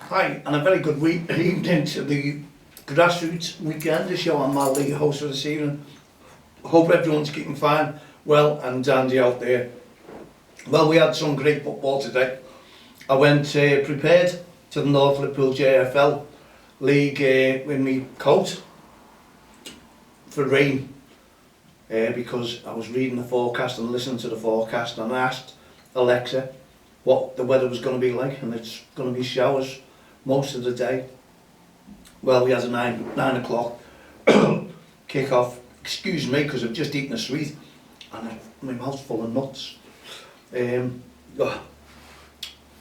Hi, and a very good evening to the grassroots weekend, the show I'm Mal Lee, host for this evening. Hope everyone's keeping fine, well and dandy out there. Well, we had some great football today. I went prepared to the NL JFL League with my coat for rain because I was reading the forecast and listening to the forecast, and I asked Alexa what the weather was going to be like, and it's going to be showers most of the day. Well, we had a 9 o'clock kick-off. Excuse me, because I've just eaten a sweet and my mouth's full of nuts. It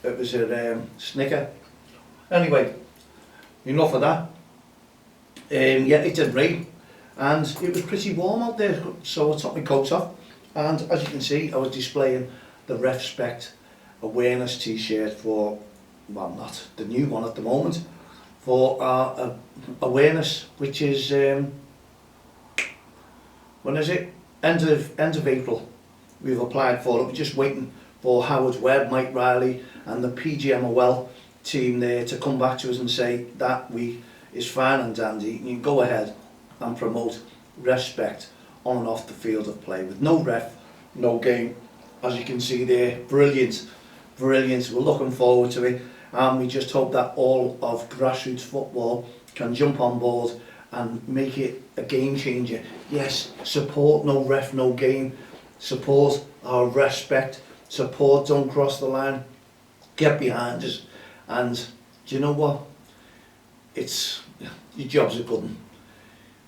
was a Snicker. Anyway, enough of that. Yeah, it did rain and it was pretty warm out there, so I took my coat off, and as you can see, I was displaying the Respect awareness t-shirt for, well, not the new one at the moment, for our awareness, which is when is it? End of April. We've applied for it. We're just waiting for Howard Webb, Mike Riley and the PGMOL team there to come back to us and say that week is fine and dandy. You can go ahead and promote Respect on and off the field of play with no ref, no game. As you can see there, brilliant. We're looking forward to it, and we just hope that all of grassroots football can jump on board and make it a game changer. Yes, support no ref, no game. Support our Respect. Support Don't Cross the Line. Get behind us. And do you know what? It's your job's a good one.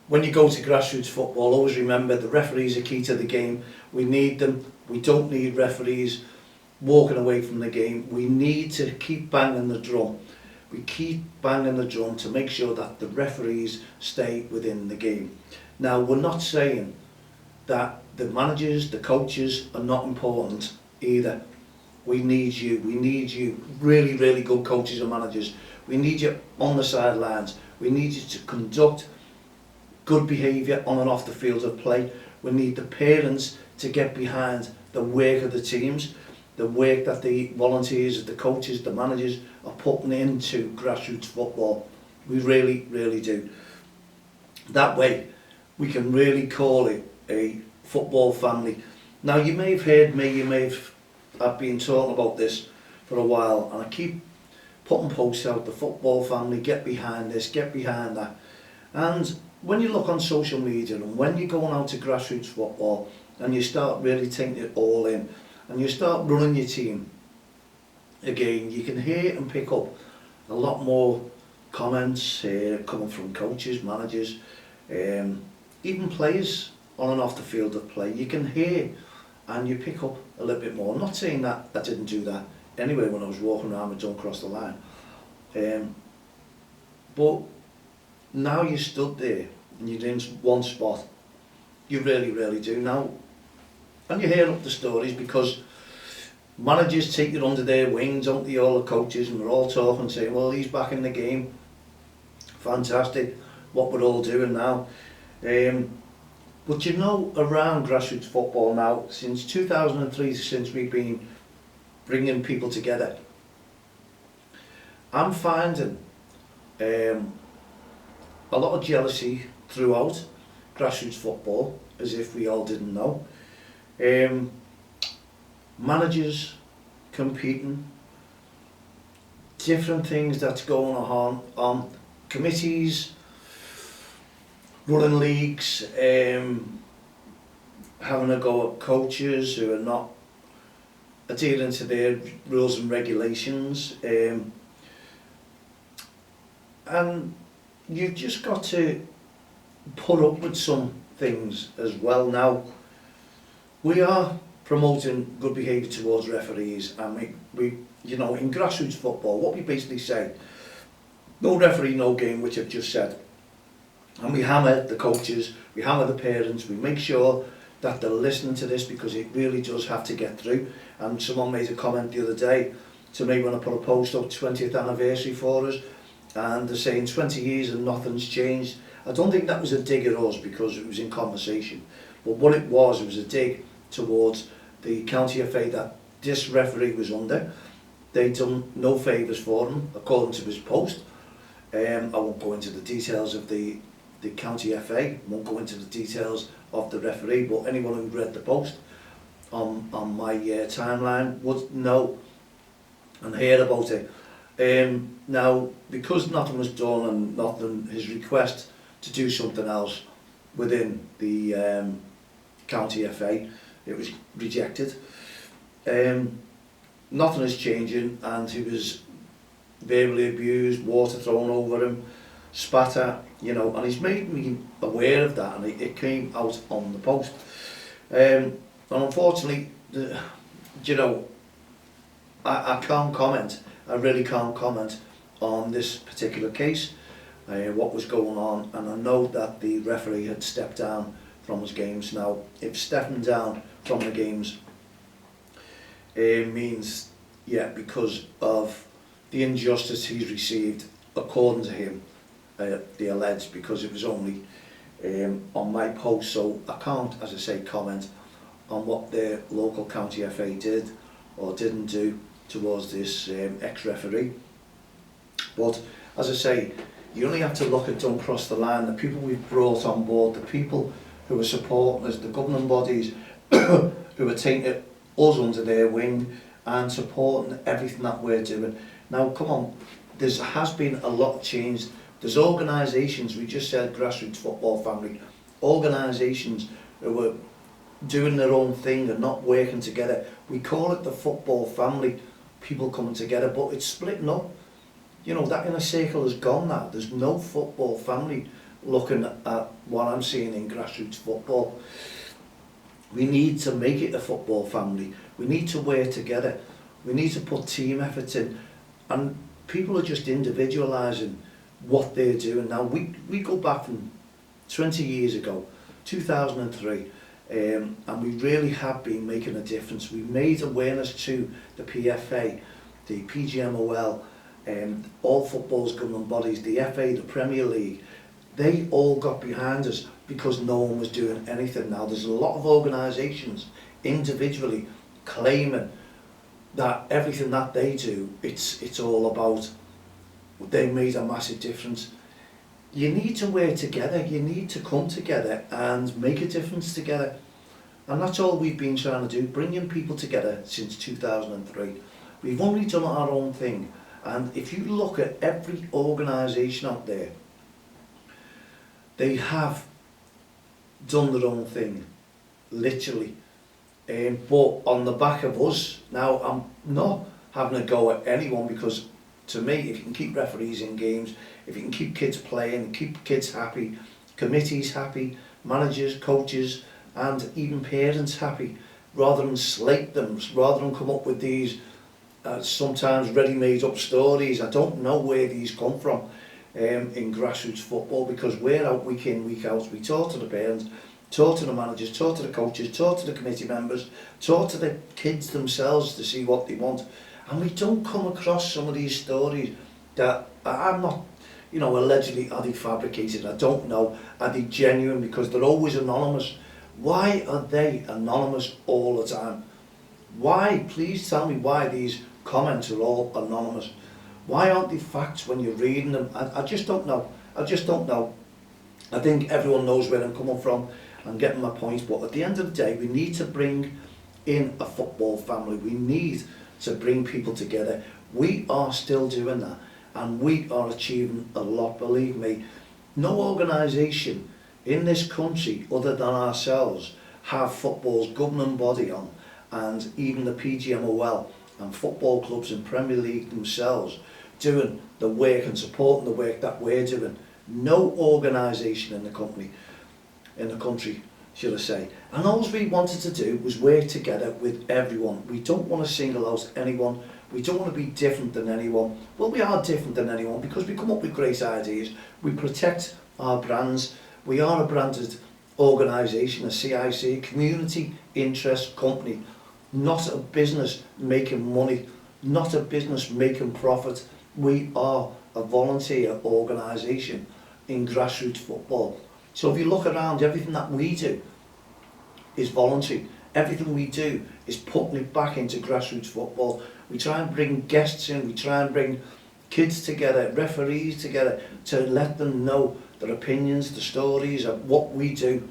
When you go to grassroots football, always remember the referees are key to the game. We need them. We don't need referees walking away from the game. We need to keep banging the drum. We keep banging the drum to make sure that the referees stay within the game. Now, we're not saying that the managers, the coaches are not important either. We need you. We need you. Really, really good coaches and managers. We need you on the sidelines. We need you to conduct good behaviour on and off the field of play. We need the parents to get behind the work of the teams, the work that the volunteers, the coaches, the managers are putting into grassroots football. We really, really do. That way, we can really call it a football family. Now, you may have heard me, I've been talking about this for a while, and I keep putting posts out, the football family, get behind this, get behind that. And when you look on social media and when you're going out to grassroots football and you start really taking it all in, and you start running your team again, you can hear and pick up a lot more comments coming from coaches, managers, even players on and off the field of play. You can hear and you pick up a little bit more. I'm not saying that I didn't do that anyway when I was walking around with Don't Cross the Line. But now you stood there and you're in one spot. You really, really do now. And you hear up the stories because managers take it under their wing, don't they, all the coaches, and we're all talking, saying, well, he's back in the game. Fantastic, what we're all doing now. But you know, around grassroots football now, since 2003, since we've been bringing people together, I'm finding a lot of jealousy throughout grassroots football, as if we all didn't know. Managers competing, different things that's going on committees, running leagues, having a go at coaches who are not adhering to their rules and regulations, and you've just got to put up with some things as well. Now, we are promoting good behaviour towards referees, and we you know, in grassroots football, what we basically say, no referee, no game, which I've just said. And we hammer the coaches, we hammer the parents, we make sure that they're listening to this because it really does have to get through. And someone made a comment the other day to me when I put a post up, 20th anniversary for us, and they're saying 20 years and nothing's changed. I don't think that was a dig at us because it was in conversation, but what it was a dig towards the county FA that this referee was under, They done no favours for him, according to his post. I won't go into the details of the county FA, won't go into the details of the referee, but anyone who read the post on my timeline would know and hear about it. Now, because nothing was done and nothing, his request to do something else within the county FA, it was rejected. Nothing is changing, and he was verbally abused, water thrown over him, spat at, you know, and he's made me aware of that, and it came out on the post. And unfortunately, you know, I can't comment, I really can't comment on this particular case, what was going on, and I know that the referee had stepped down from his games. Now, if stepping down from the games means, yeah, because of the injustice he's received, according to him, the alleged, because it was only on my post, so I can't, as I say, comment on what the local county FA did or didn't do towards this ex-referee. But as I say, you only have to look at Done Cross the Line, the people we've brought on board, the people who are supporting us, the governing bodies who are taking us under their wing and supporting everything that we're doing. Now, come on, there has been a lot of change. There's organisations, we just said grassroots football family, organisations who are doing their own thing and not working together. We call it the football family, people coming together, but it's splitting up. You know, that inner circle has gone now. There's no football family looking at what I'm seeing in grassroots football. We need to make it a football family. We need to work together. We need to put team effort in. And people are just individualising what they're doing. Now, we go back from 20 years ago, 2003, and we really have been making a difference. We made awareness to the PFA, the PGMOL, all football's governing bodies, the FA, the Premier League. They all got behind us because no one was doing anything. Now, there's a lot of organisations individually claiming that everything that they do, it's all about, they made a massive difference. You need to work together, you need to come together and make a difference together. And that's all we've been trying to do, bringing people together since 2003. We've only done our own thing. And if you look at every organisation out there, they have done their own thing, literally. But on the back of us, now I'm not having a go at anyone, because to me, if you can keep referees in games, if you can keep kids playing, keep kids happy, committees happy, managers, coaches, and even parents happy, rather than slate them, rather than come up with these sometimes ready-made up stories. I don't know where these come from in grassroots football, because we're out week in, week out. We talk to the parents, talk to the managers, talk to the coaches, talk to the committee members, talk to the kids themselves to see what they want. And we don't come across some of these stories that, I'm not, you know, allegedly are they fabricated? I don't know. Are they genuine? Because they're always anonymous. Why are they anonymous all the time? Why? Please tell me why these comments are all anonymous. Why aren't they facts when you're reading them? I just don't know. I just don't know. I think everyone knows where I'm coming from and getting my points, but at the end of the day, we need to bring in a football family. We need to bring people together. We are still doing that, and we are achieving a lot, believe me. No organisation in this country other than ourselves have football's governing body on, and even the PGMOL and football clubs and Premier League themselves doing the work and supporting the work that we're doing. No organisation in the country, should I say. And all we wanted to do was work together with everyone. We don't want to single out anyone. We don't want to be different than anyone. Well, we are different than anyone because we come up with great ideas. We protect our brands. We are a branded organisation, a CIC, community interest company, not a business making money, not a business making profit. We are a volunteer organisation in grassroots football. So if you look around, everything that we do is voluntary. everything we do is putting it back into grassroots football. We try and bring guests in, we try and bring kids together, referees together, to let them know their opinions, the stories of what we do.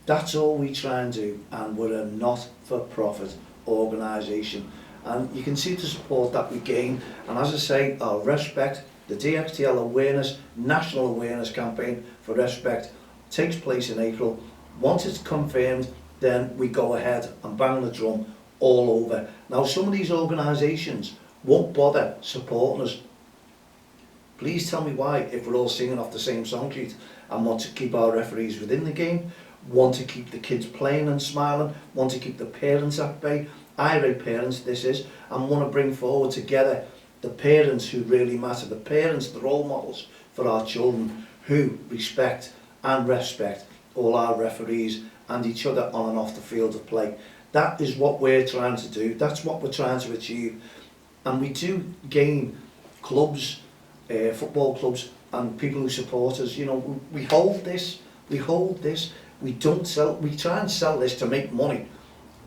That's all we try and do, and we're a not-for-profit organisation. And you can see the support that we gain, and as I say, our Respect, the DXTL Awareness, National Awareness Campaign for Respect takes place in April. Once it's confirmed, then we go ahead and bang the drum all over. Now, some of these organisations won't bother supporting us. Please tell me why, if we're all singing off the same song sheet and want to keep our referees within the game, want to keep the kids playing and smiling, want to keep the parents at bay, irate parents this is, and want to bring forward together the parents who really matter, the parents, the role models for our children who respect and respect all our referees and each other on and off the field of play. That is what we're trying to do, that's what we're trying to achieve. And we do gain clubs, football clubs and people who support us. You know, we hold this, we don't sell, we try and sell this to make money,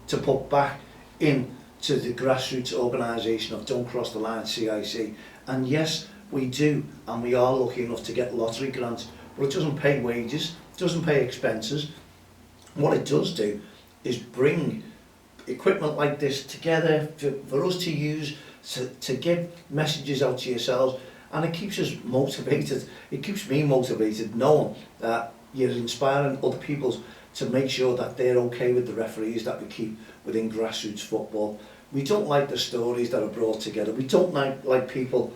to put back into the grassroots organisation of Don't Cross the Line CIC. And yes, we do, and we are lucky enough to get lottery grants, but it doesn't pay wages, it doesn't pay expenses. What it does do is bring equipment like this together for us to use, to get messages out to yourselves, and it keeps us motivated. It keeps me motivated knowing that you're inspiring other people to make sure that they're okay with the referees that we keep within grassroots football. We don't like the stories that are brought together. We don't like people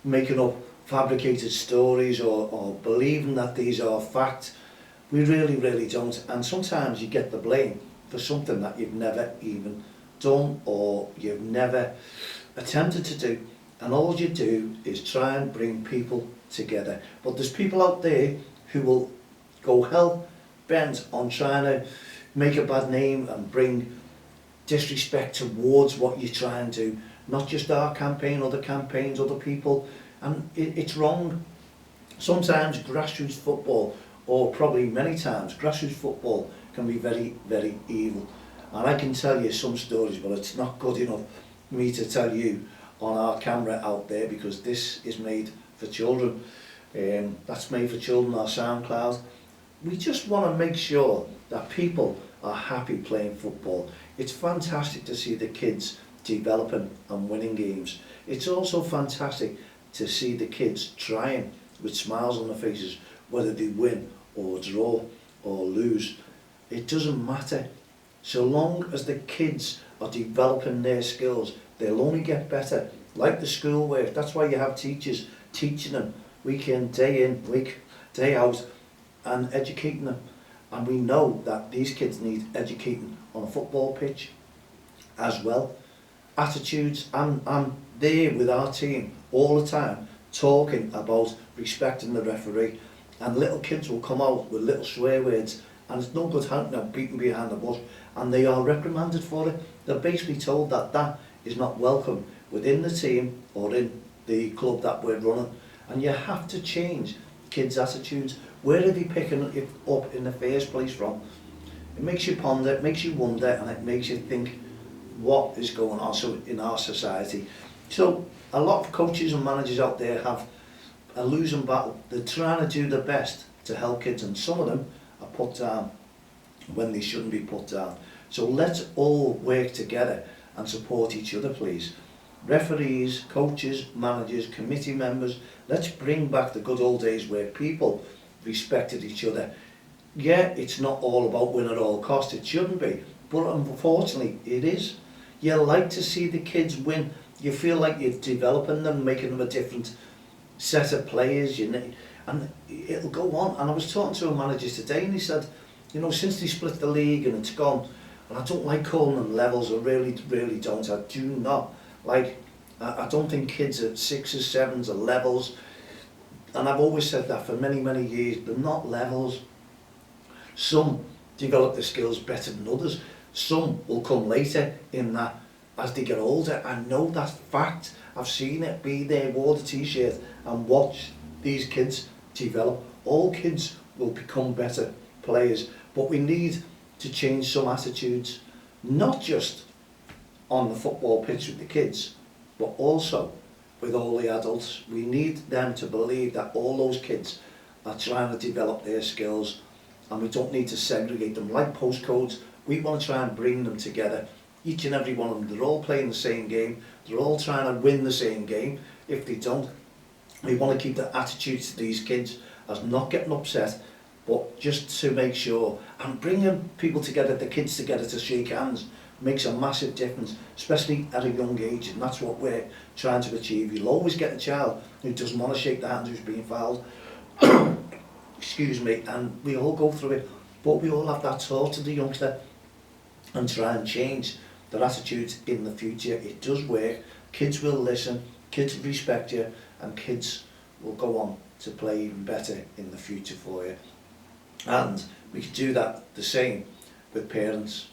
making up fabricated stories or believing that these are fact. We really don't. And sometimes you get the blame for something that you've never even done or you've never attempted to do. And all you do is try and bring people together. But there's people out there who will go hell bent on trying to make a bad name and bring disrespect towards what you try and do. Not just our campaign, other campaigns, other people. And it's wrong. Sometimes grassroots football, or probably many times, grassroots football can be very evil. And I can tell you some stories, but it's not good enough for me to tell you on our camera out there, because this is made for children. That's made for children, our SoundCloud. We just want to make sure that people are happy playing football. It's fantastic to see the kids developing and winning games. It's also fantastic to see the kids trying with smiles on their faces, whether they win or draw or lose. It doesn't matter. So long as the kids are developing their skills, they'll only get better. Like the schoolwork, that's why you have teachers teaching them week in, week, day out, and educating them. And we know that these kids need educating on a football pitch as well. Attitudes, I'm there with our team all the time, talking about respecting the referee. And little kids will come out with little swear words, and it's no good beating behind the bush, and they are reprimanded for it. They're basically told that that is not welcome within the team or in the club that we're running. And you have to change kids' attitudes. Where are they picking it up in the first place from? It makes you ponder, it makes you wonder, and it makes you think what is going on in our society. So a lot of coaches and managers out there have a losing battle. They're trying to do their best to help kids, and some of them are put down when they shouldn't be put down. So let's all work together and support each other, please. Referees, coaches, managers, committee members, let's bring back the good old days where people respected each other. Yeah, it's not all about winning at all costs, it shouldn't be, but unfortunately it is. You like to see the kids win, you feel like you're developing them, making them a different set of players, and it'll go on. And I was talking to a manager today and he said, you know, since they split the league and it's gone, and I don't like calling them levels, I really don't, I do not. Like, I don't think kids at 6s, 7s are levels, and I've always said that for many years. They're not levels. Some develop their skills better than others. Some will come later in that as they get older. I know that fact. I've seen it, be there, wore the t-shirt and watch these kids develop. All kids will become better players, but we need to change some attitudes. not just on the football pitch with the kids, but also with all the adults. We need them to believe that all those kids are trying to develop their skills, and we don't need to segregate them like postcodes. We want to try and bring them together, each and every one of them. They're all playing the same game, they're all trying to win the same game. If they don't, we want to keep the attitudes to these kids as not getting upset, but just to make sure, and bringing people together, the kids together to shake hands, makes a massive difference, especially at a young age, and that's what we're trying to achieve. You'll always get a child who doesn't want to shake the hand who's being fouled, excuse me, and we all go through it, but we all have that talk to the youngster and try and change their attitudes in the future. It does work. Kids will listen, kids respect you, and kids will go on to play even better in the future for you. And we can do that the same with parents.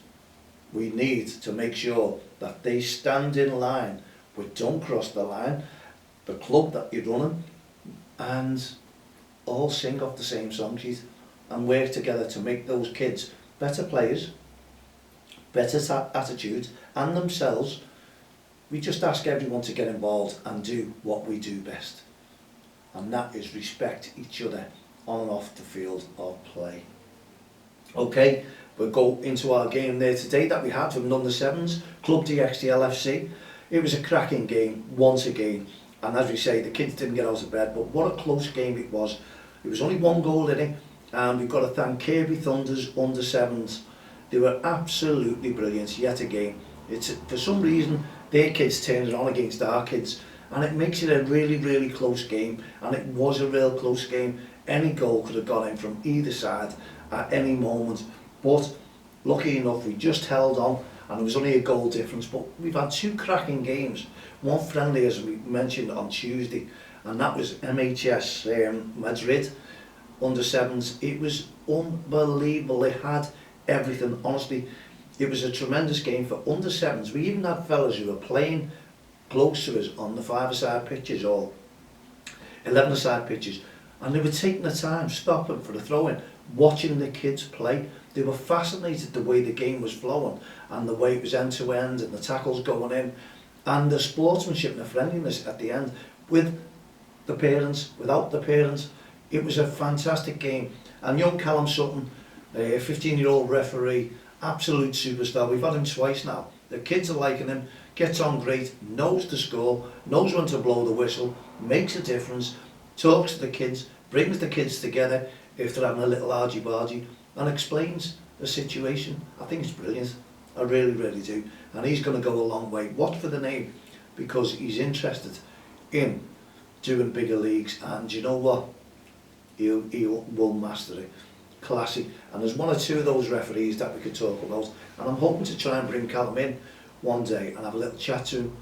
We need to make sure that they stand in line, but don't cross the line, the club that you're running, and all sing off the same song sheet and work together to make those kids better players, better attitudes, and themselves. We just ask everyone to get involved and do what we do best, and that is respect each other on and off the field of play. Okay, we'll go into our game there today that we had from under sevens, Club DXTL FC. It was a cracking game once again, and as we say, the kids didn't get out of bed, but what a close game it was. It was only one goal in it, and we've got to thank Kirby Thunder's under sevens. They were absolutely brilliant yet again. It's for some reason their kids turned it on against our kids, and it makes it a really, really close game, and it was a real close game. Any goal could have gone in from either side at any moment, but lucky enough we just held on, and it was only a goal difference. But we've had two cracking games, one friendly as we mentioned on Tuesday, and that was MHS Madrid under sevens. It was unbelievable. They had everything, honestly. It was a tremendous game for under sevens. We even had fellas who were playing close to us on the 5-a-side pitches or 11-a-side pitches, and they were taking the time, stopping for the throw-in, watching the kids play. They were fascinated the way the game was flowing and the way it was end-to-end and the tackles going in and the sportsmanship and the friendliness at the end with the parents, without the parents. It was a fantastic game. And young Callum Sutton, a 15-year-old referee, absolute superstar. We've had him twice now. The kids are liking him, gets on great, knows the score, knows when to blow the whistle, makes a difference, talks to the kids, brings the kids together if they're having a little argy-bargy, and explains the situation. I think it's brilliant. I really, really do. And he's going to go a long way. Watch for the name, because he's interested in doing bigger leagues, and you know what? He will master it. Classic. And there's one or two of those referees that we could talk about, and I'm hoping to try and bring Callum in one day and have a little chat to him,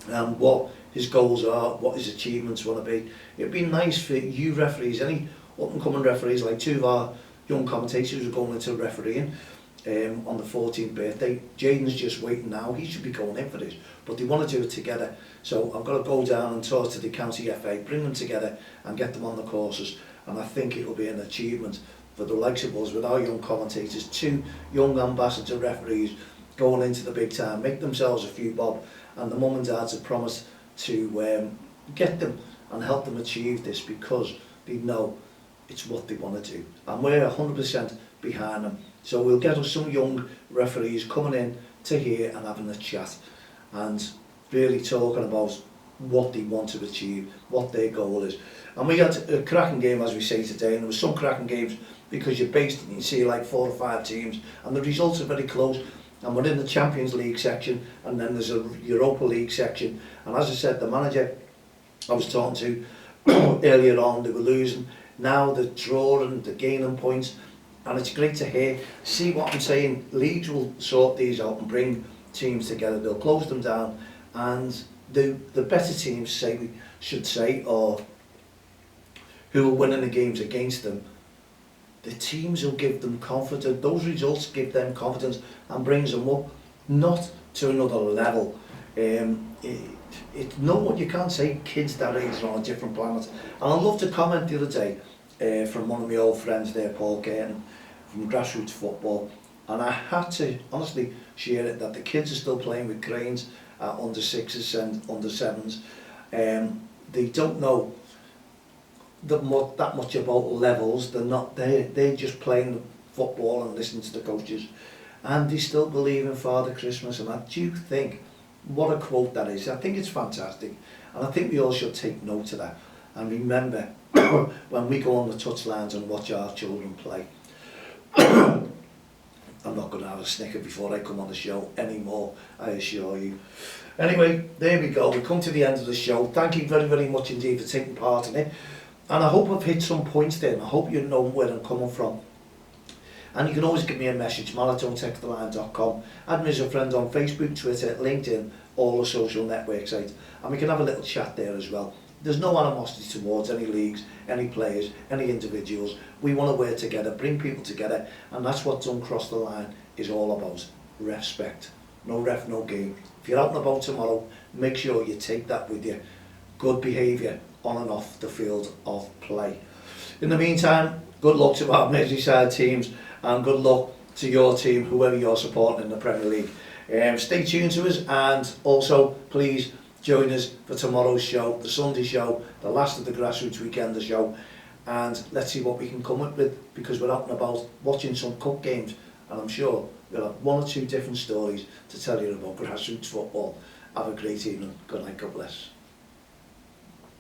and what his goals are, what his achievements want to be. It'd be nice for you referees, any up and coming referees, like two of our young commentators who are going into refereeing on the 14th birthday. Jaden's just waiting now, he should be going in for this, but they want to do it together. So I've got to go down and talk to the county FA, bring them together and get them on the courses, and I think it will be an achievement for the likes of us with our young commentators, two young ambassador referees going into the big time, make themselves a few bob, and the mum and dads have promised to get them and help them achieve this, because they know it's what they want to do, and we're 100% behind them. So we'll get us some young referees coming in to here and having a chat and really talking about what they want to achieve, what their goal is. And we had a cracking game, as we say today, and there was some cracking games because you're based and you see like 4 or 5 teams and the results are very close, and we're in the Champions League section, and then there's a Europa League section, and as I said, the manager I was talking to earlier on, they were losing, now they're drawing, they're gaining points, and it's great to hear. See what I'm saying, leagues will sort these out and bring teams together, they'll close them down, and the better teams should say, or who are winning the games against them, the teams will give them confidence. Those results give them confidence and brings them up, not to another level. No, you can't say kids that age are on a different planet. And I loved a comment the other day from one of my old friends there, Paul Curtin, from Grassroots Football. And I had to honestly share it that the kids are still playing with cranes at under 6s and under 7s. They don't know that much about levels. They're just playing football and listening to the coaches, and they still believe in Father Christmas. And I do think, what a quote that is. I think it's fantastic, and I think we all should take note of that and remember when we go on the touchlines and watch our children play. I'm not going to have a snicker before I come on the show anymore, I assure you. Anyway, there we go. We come to the end of the show. Thank you very, very much indeed for taking part in it. And I hope I've hit some points there, and I hope you know where I'm coming from. And you can always give me a message, mail@don'ttexttheline.com. Add me as a friend on Facebook, Twitter, LinkedIn, all the social network sites. And we can have a little chat there as well. There's no animosity towards any leagues, any players, any individuals. We want to work together, bring people together, and that's what Don't Cross the Line is all about. Respect. No ref, no game. If you're out and about tomorrow, make sure you take that with you. Good behaviour on and off the field of play. In the meantime, good luck to our Merseyside teams, and good luck to your team, whoever you're supporting in the Premier League. Stay tuned to us, and also please join us for tomorrow's show, the Sunday show, the last of the Grassroots Weekender show, and let's see what we can come up with, because we're out and about watching some cup games, and I'm sure we'll have one or two different stories to tell you about grassroots football. Have a great evening. Good night. God bless.